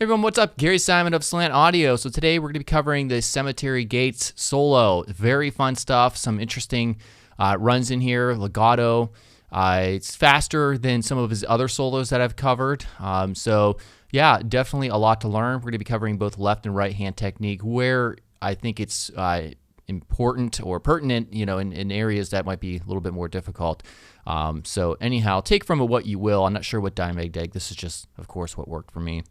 Hey everyone, what's up? Gary Simon of Slant Audio. So today we're going to be covering the Cemetery Gates solo. Very fun stuff, some interesting runs in here, legato. It's faster than some of his other solos that I've covered. So yeah, definitely a lot to learn. We're going to be covering both left and right hand technique where I think it's important or pertinent, you know, in areas that might be a little bit more difficult. So anyhow, take from it what you will. I'm not sure what Dimebag did. This is just, of course, what worked for me.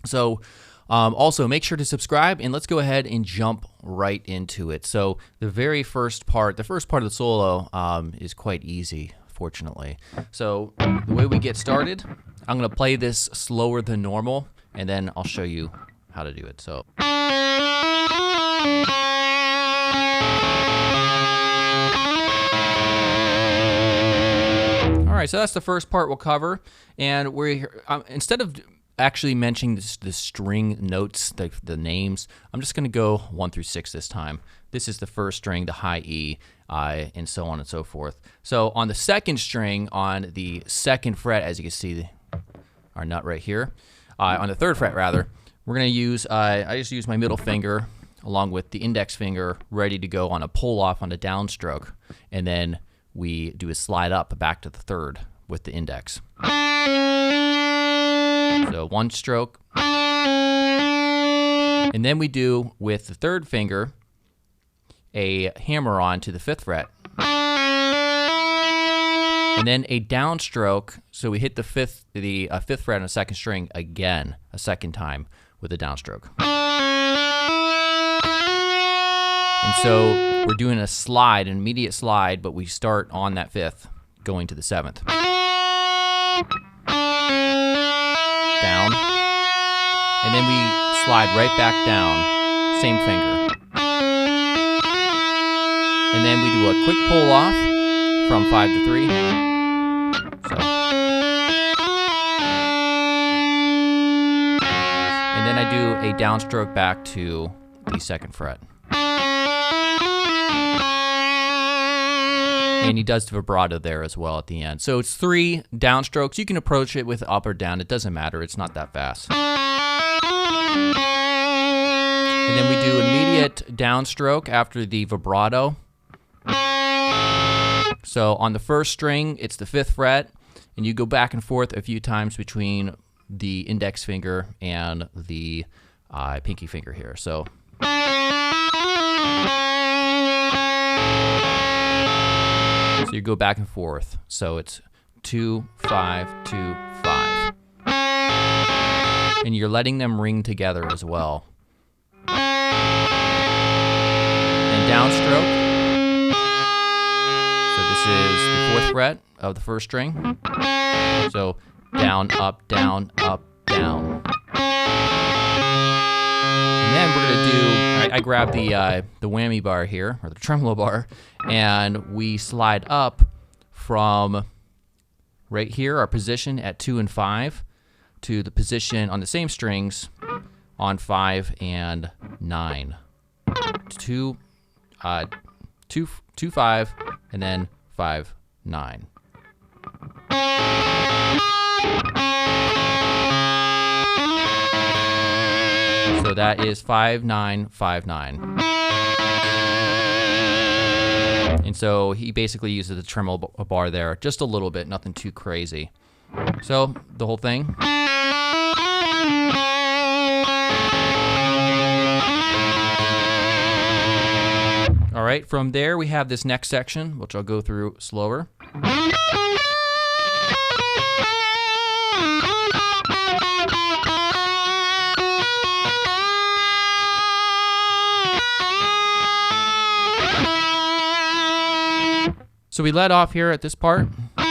So also make sure to subscribe, and let's go ahead and jump right into it. So the very first part, of the solo is quite easy, fortunately. So the way we get started, I'm going to play this slower than normal, and then I'll show you how to do it. So. All right, so that's the first part we'll cover, and we're instead of actually mentioning the string notes, the names, I'm just going to go 1 through 6 this time. This is the first string, the high E, and so on and so forth. So on the second string, on the second fret, as you can see, our nut right here, on the third fret rather, we're going to use, I just use my middle finger along with the index finger ready to go on a pull off on a downstroke, and then we do a slide up back to the third with the index. So one stroke, and then we do with the third finger a hammer on to the 5th fret, and then a downstroke. So we hit the 5th fret on the second string again, a second time with a downstroke. And so we're doing a slide, an immediate slide, but we start on that 5th, going to the 7th. Down, and then we slide right back down, same finger, and then we do a quick pull off from 5 to 3. So, and then I do a downstroke back to the 2nd fret, and he does the vibrato there as well at the end. So it's 3 downstrokes. You can approach it with up or down. It doesn't matter. It's not that fast. And then we do immediate downstroke after the vibrato. So on the first string, it's the 5th fret, and you go back and forth a few times between the index finger and the pinky finger here. So. So you go back and forth. So it's 2, 5, 2, 5. And you're letting them ring together as well. And downstroke. So this is the 4th fret of the first string. So down, up, down, up, down. And then we're going to do, I grab the whammy bar here, or the tremolo bar, and we slide up from right here, our position at 2 and 5, to the position on the same strings on 5 and 9. 2, 2, 5, and then 5, 9. So that is 5, 9, 5, 9. And so he basically uses the tremolo bar there just a little bit, nothing too crazy. So the whole thing. All right, from there we have this next section, which I'll go through slower. So we let off here at this part. So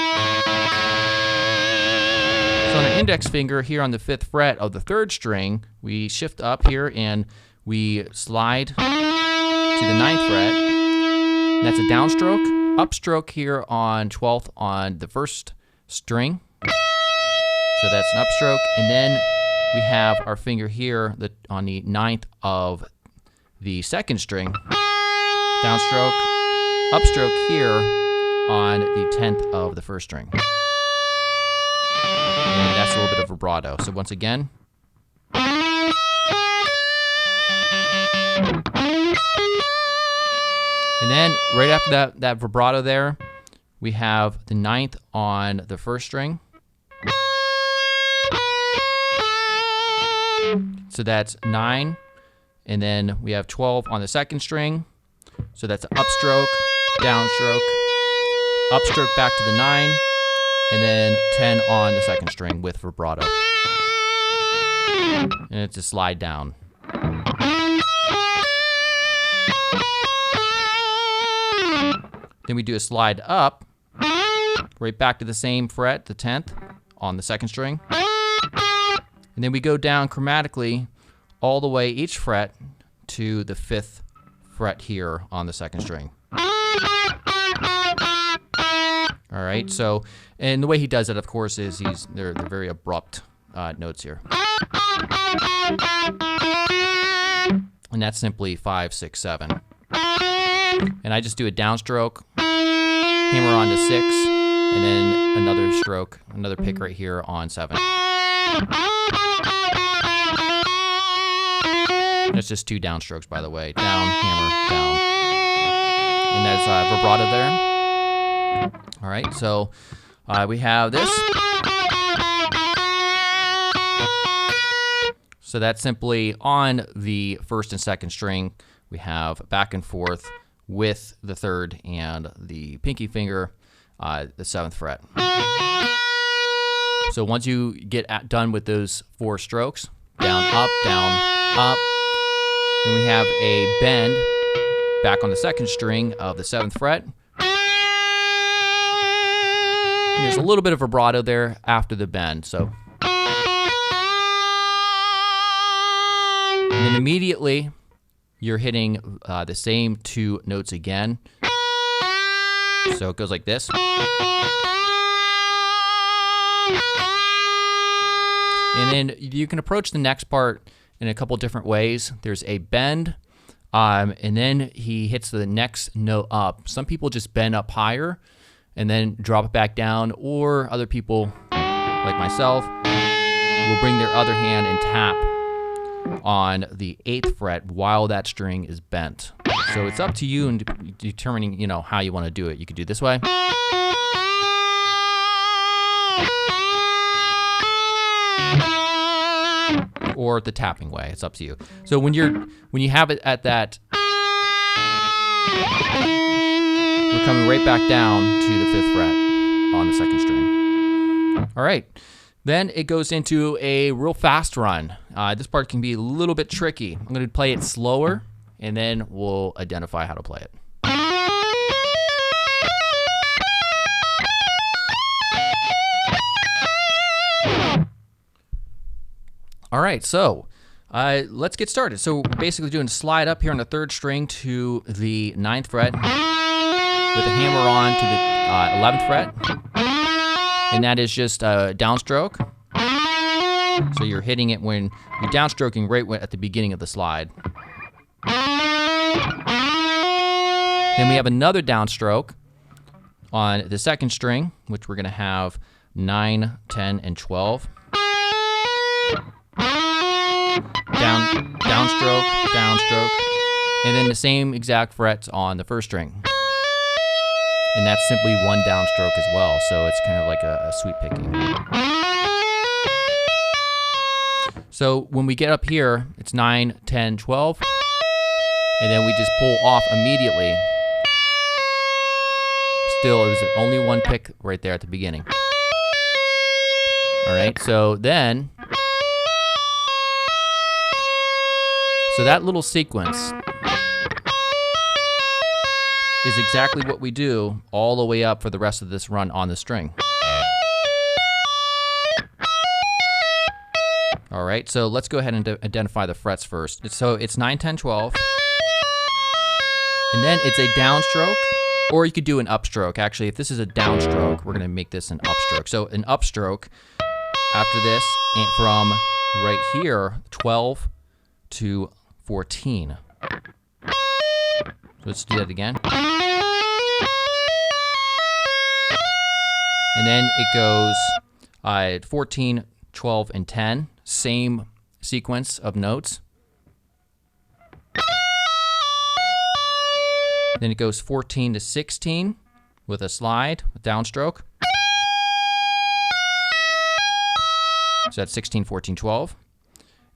on the index finger here on the 5th fret of the 3rd string, we shift up here and we slide to the 9th fret. And that's a downstroke. Upstroke here on 12th on the 1st string. So that's an upstroke. And then we have our finger here on the 9th of the 2nd string. Downstroke, upstroke here on the 10th of the 1st string. And that's a little bit of vibrato. So once again. And And then right after that vibrato there, we have the 9th on the first string. So that's 9. And then we have 12 on the second string. So that's an upstroke, downstroke, upstroke back to the 9, and then 10 on the second string with vibrato. And it's a slide down. Then we do a slide up, right back to the same fret, the 10th, on the second string. And then we go down chromatically all the way each fret to the 5th fret here on the second string. All right, so, and the way he does it, of course, is they're very abrupt notes here. And that's simply 5, 6, 7. And I just do a downstroke, hammer on to 6, and then another stroke, another pick right here on 7. That's just 2 downstrokes, by the way. Down, hammer, down. And that's vibrato there. All right, so we have this. So that's simply on the first and second string. We have back and forth with the 3rd and the pinky finger, the 7th fret. So once you get done with those 4 strokes, down, up, then we have a bend back on the second string of the 7th fret. And there's a little bit of vibrato there after the bend. So, and then immediately you're hitting the same 2 notes again. So it goes like this. And then you can approach the next part in a couple different ways. There's a bend, and then he hits the next note up. Some people just bend up higher and then drop it back down, or other people, like myself, will bring their other hand and tap on the 8th fret while that string is bent. So it's up to you in determining, how you want to do it. You could do it this way. Or the tapping way. It's up to you. So when you have it at that, we're coming right back down to the 5th fret on the second string. All right. Then it goes into a real fast run. This part can be a little bit tricky. I'm going to play it slower, and then we'll identify how to play it. All right, so let's get started. So we're basically doing a slide up here on the 3rd string to the 9th fret with a hammer on to the 11th fret. And that is just a downstroke. So you're hitting it when you're downstroking right at the beginning of the slide. Then we have another downstroke on the 2nd string, which we're going to have 9, 10, and 12. Downstroke, downstroke, and then the same exact frets on the 1st string. And that's simply 1 downstroke as well, so it's kind of like a sweep picking. So when we get up here, it's 9, 10, 12, and then we just pull off immediately. Still, it was only 1 pick right there at the beginning. All right, so then, so that little sequence is exactly what we do all the way up for the rest of this run on the string. All right, so let's go ahead and identify the frets first. So it's 9, 10, 12, and then it's a downstroke, or you could do an upstroke. Actually, if this is a downstroke, we're gonna make this an upstroke. So an upstroke after this, and from right here, 12 to 14. So let's do that again. And then it goes 14, 12, and 10. Same sequence of notes. Then it goes 14 to 16 with a slide, a downstroke. So that's 16, 14, 12.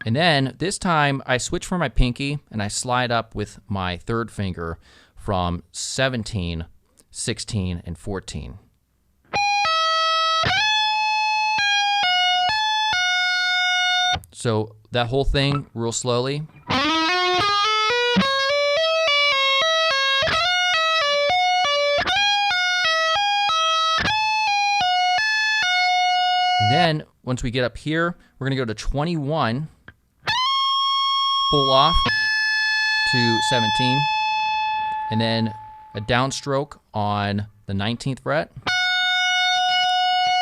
And then this time I switch for my pinky and I slide up with my third finger from 17, 16, and 14. So that whole thing real slowly. And then once we get up here, we're going to go to 21, pull off to 17, and then a downstroke on the 19th fret,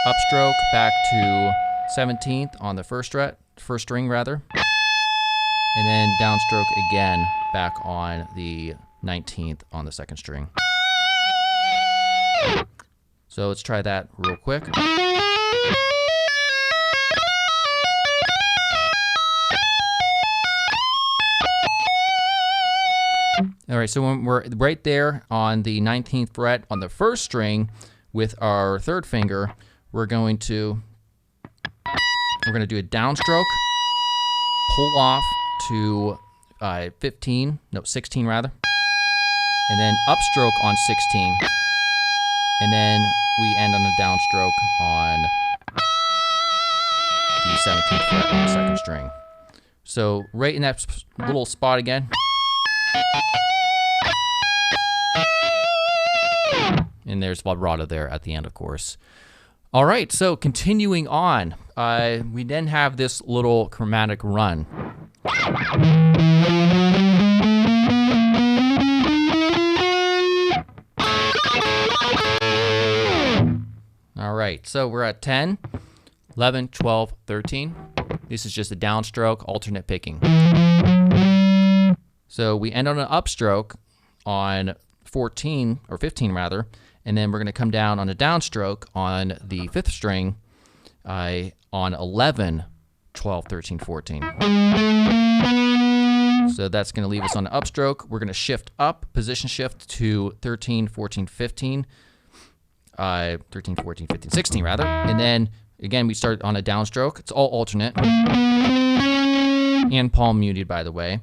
upstroke back to 17th on the first string rather, and then downstroke again back on the 19th on the second string. So let's try that real quick. All right, so when we're right there on the 19th fret on the first string with our third finger, we're going to do a downstroke, pull off to 16 rather, and then upstroke on 16, and then we end on a downstroke on the 17th fret on the second string. So right in that little spot again. And there's vibrato there at the end, of course. All right, so continuing on, we then have this little chromatic run. All right, so we're at 10, 11, 12, 13. This is just a downstroke, alternate picking. So we end on an upstroke on 14, or 15 rather, and then we're going to come down on a downstroke on the fifth string on 11, 12, 13, 14. So that's going to leave us on an upstroke. We're going to shift up, position shift to 13, 14, 15, 13, 14, 15, 16 rather, and then again we start on a downstroke. It's all alternate and palm muted, by the way.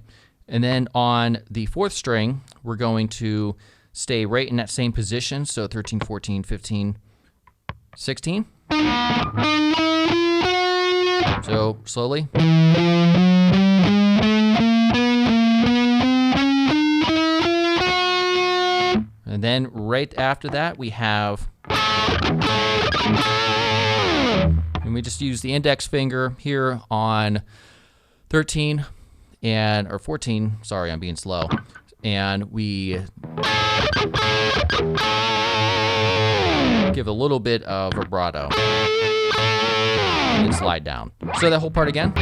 And then on the fourth string, we're going to stay right in that same position, so 13, 14, 15, 16. So slowly. And then right after that, we have, and we just use the index finger here on 13 or 14, sorry, I'm being slow. And we give a little bit of vibrato and slide down. So that whole part again.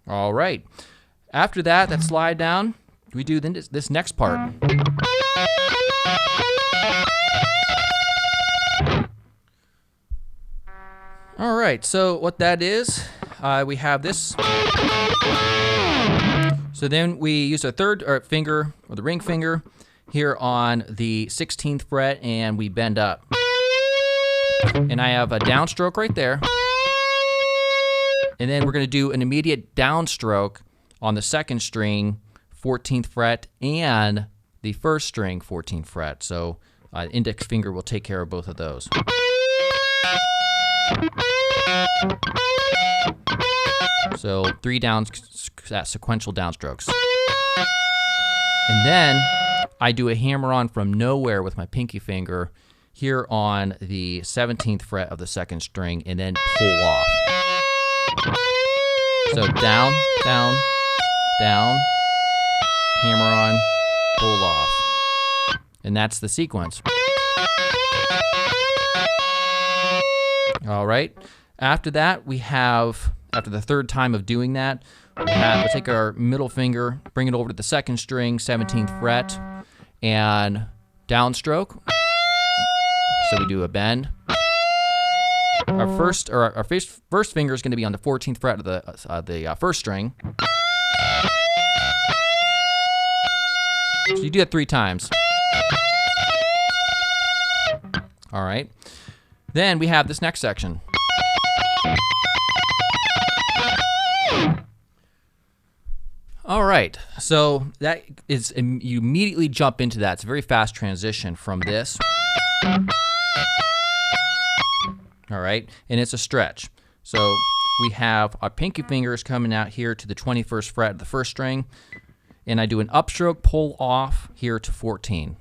All right. After that, that slide down, we do then this next part. All right, so what that is, we have this. So then we use a third finger, or the ring finger, here on the 16th fret, and we bend up. And I have a downstroke right there. And then we're going to do an immediate downstroke on the second string, 14th fret, and the first string, 14th fret. So index finger will take care of both of those. So 3 sequential downstrokes. And then I do a hammer-on from nowhere with my pinky finger here on the 17th fret of the second string, and then pull off. So down, down, down, hammer-on, pull off. And that's the sequence. All right. After that, we have, after the third time of doing that, we'll take our middle finger, bring it over to the second string, 17th fret, and downstroke. So we do a bend. Our first finger is going to be on the 14th fret of the first string. So you do it 3 times. All right. Then we have this next section. All right, so that is, you immediately jump into that. It's a very fast transition from this. All right, and it's a stretch. So we have our pinky fingers coming out here to the 21st fret of the first string, and I do an upstroke pull off here to 14.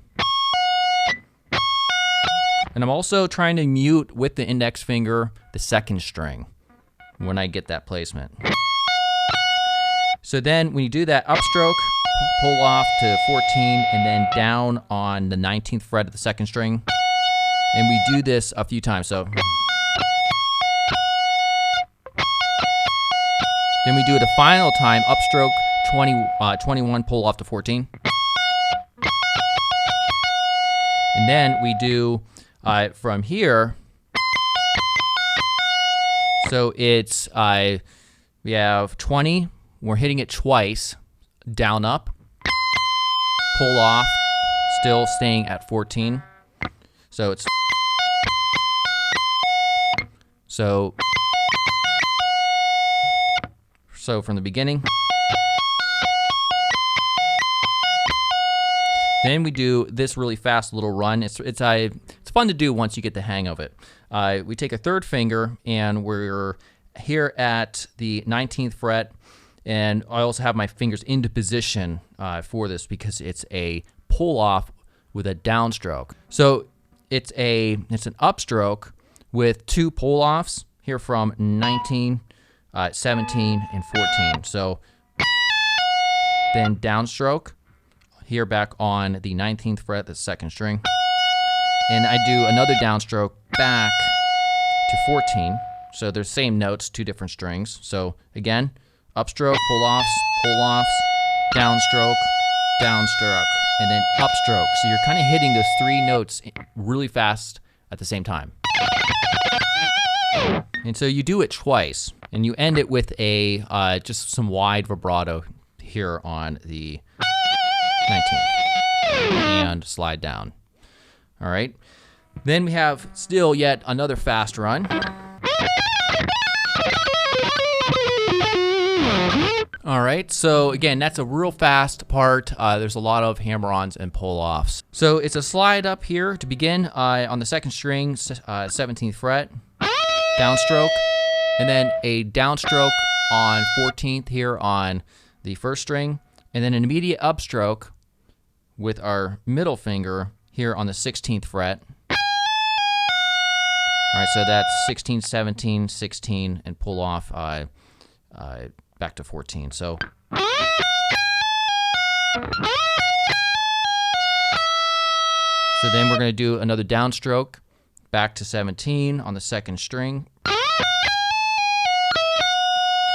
And I'm also trying to mute with the index finger the second string when I get that placement. So then when you do that upstroke, pull off to 14, and then down on the 19th fret of the second string. And we do this a few times. So then we do it a final time, upstroke 21, pull off to 14. And then we do from here. So it's we have 20. We're hitting it twice, down up, pull off, still staying at 14. So it's so from the beginning. Then we do this really fast little run. It's fun to do once you get the hang of it. We take a third finger and we're here at the 19th fret. And I also have my fingers into position for this because it's a pull off with a downstroke. So it's an upstroke with 2 pull offs here from 19, 17, and 14. So then downstroke here back on the 19th fret, the second string. And I do another downstroke back to 14. So they're same notes, 2 different strings. So again, upstroke, pull-offs, downstroke, downstroke, and then upstroke. So you're kind of hitting those 3 notes really fast at the same time. And so you do it twice, and you end it with a just some wide vibrato here on the 19th, and slide down. All right. Then we have still yet another fast run. All right, so again, that's a real fast part. There's a lot of hammer-ons and pull-offs. So it's a slide up here to begin on the second string, 17th fret, downstroke, and then a downstroke on 14th here on the first string, and then an immediate upstroke with our middle finger here on the 16th fret. All right, so that's 16, 17, 16, and pull off back to 14. So then we're going to do another downstroke back to 17 on the second string.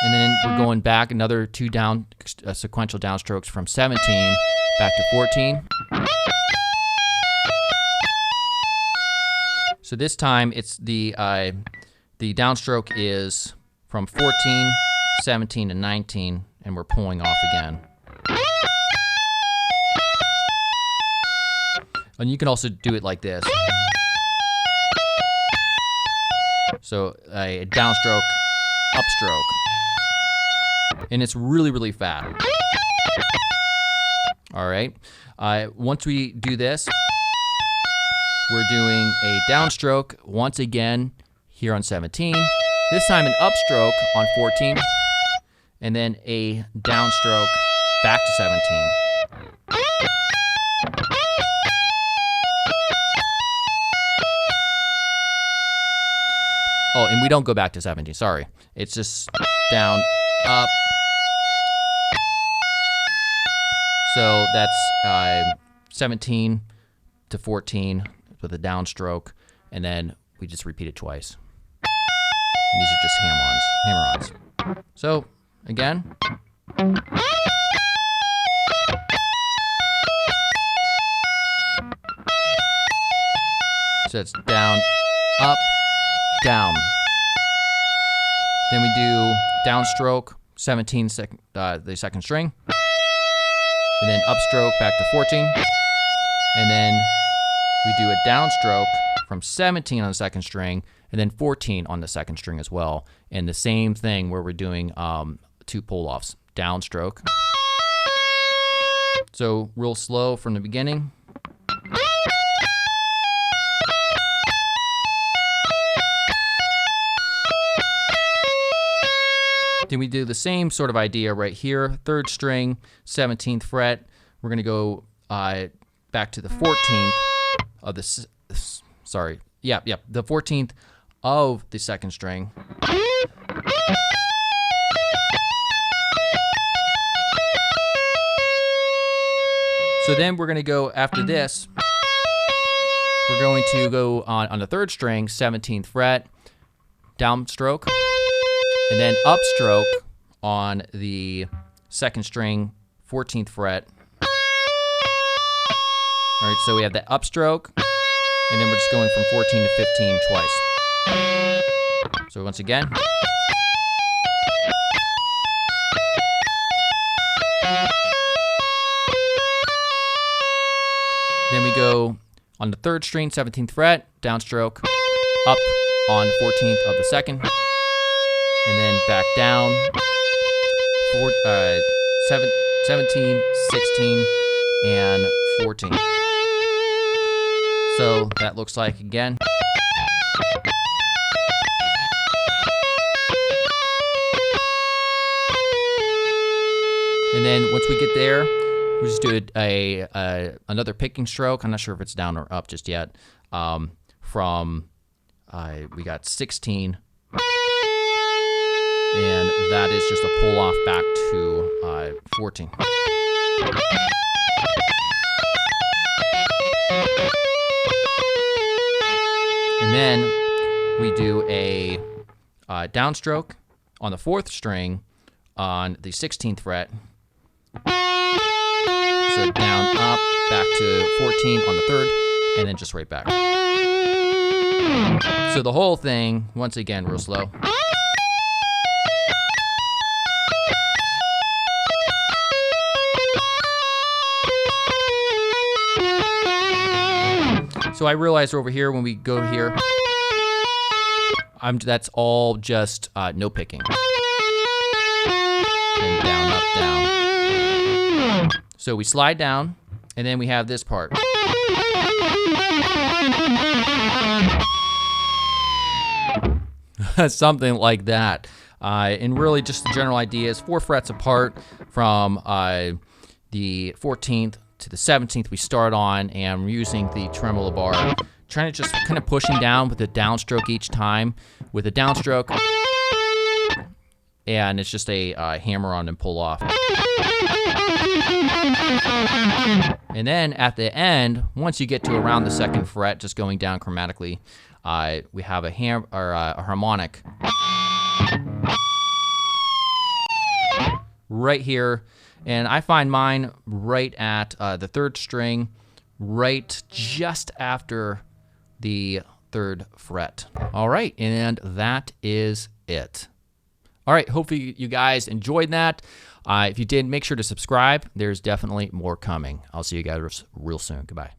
And then we're going back another 2 sequential downstrokes from 17 back to 14. So this time it's the downstroke is from 14, 17, and 19, and we're pulling off again. And you can also do it like this. So a downstroke, upstroke. And it's really, really fast. All right. Once we do this, we're doing a downstroke once again here on 17. This time an upstroke on 14. And then a downstroke back to 17. Oh, and we don't go back to 17, sorry. It's just down, up. So that's 17 to 14 with a downstroke, and then we just repeat it twice. And these are just hammer-ons. So, again. So it's down, up, down. Then we do downstroke, 17, the second string. and then upstroke back to 14, and then we do a downstroke from 17 on the second string, and then 14 on the second string as well. And the same thing where we're doing 2 pull-offs, downstroke. So real slow from the beginning. Then we do the same sort of idea right here, 3rd string, 17th fret. We're gonna go back to the 14th of the, the 14th of the second string. So then we're gonna go after this, we're going to go on the 3rd string, 17th fret, downstroke, and then upstroke on the 2nd string, 14th fret. All right, so we have the upstroke, and then we're just going from 14 to 15 twice. So once again. Then we go on the 3rd string, 17th fret, downstroke, up on 14th of the 2nd, and then back down, 17, 16, and 14. So that looks like again. And then once we get there, we just do another picking stroke. I'm not sure if it's down or up just yet. From we got 16, and that is just a pull off back to 14. And then we do a downstroke on the 4th string on the 16th fret. So down, up, back to 14 on the 3rd, and then just right back. So the whole thing, once again, real slow. So I realized over here when we go here, that's all just no picking. And down, up, down. So we slide down, and then we have this part. Something like that. And really just the general idea is 4 frets apart from the 14th to the 17th we start on, and we're using the tremolo bar, trying to just kind of pushing down with a downstroke each time with a downstroke, and it's just a hammer on and pull off. And then at the end, once you get to around the 2nd fret, just going down chromatically, we have a harmonic right here. And I find mine right at the 3rd string, right just after the 3rd fret. All right, and that is it. All right, hopefully you guys enjoyed that. If you did, make sure to subscribe. There's definitely more coming. I'll see you guys real soon. Goodbye.